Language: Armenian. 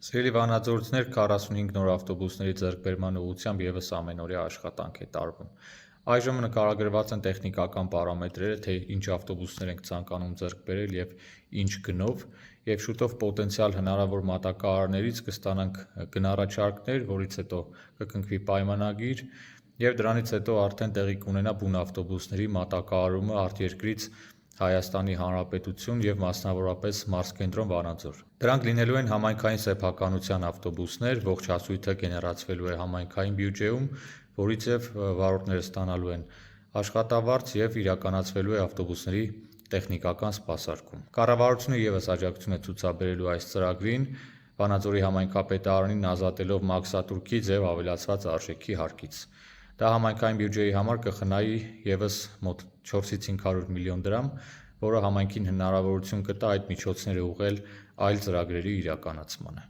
Սիրելի վանաձորցիներ, 45 նոր ավտոբուսների ձեռքբերման ուղղությամբ ևս ամենօրյա աշխատանք է տարվում։ Այժմ նկարագրված են տեխնիկական պարամետրերը, թե ինչ ավտոբուսներ ենք ցանկանում ձեռք բերել և ինչ գնով, և շուտով պոտենցիալ հնարավոր մատակարարներից կստանանք գնառաջարկներ, որից հետո կկնքվի պայմանագիր, և դրանից հետո արդեն տեղի կունենա բուն ավտոբուսների մատակարարումը արտերկրից Հայաստանի Հանրապետություն և մասնավորապես մարզկենտրոն Վանաձոր։ Դրանք լինելու են համայնքային սեփականության ավտոբուսներ, ողջ հասույթը գեներացվելու է համայնքային բյուջեում, որից և վարորդները ստանալու են աշխատավարձ և իրականացվելու է ավտոբուսների տեխնիկական սպասարկում։ Կառավարությունը ևս աջակցություն է ցուցաբերելու այս ծրագրին, Վանաձորի համայնքապետարանին ազատելով մաքսատուրքից և ավելացված արժեքի հարկից։ Դա համայնքային բյուջեի համար կխնայի ևս մոտ 400-500 միլիոն դրամ, որը համայնքին հնարավորություն կտա այդ միջոցները ուղղել այլ ծրագրերի իրականացմանը։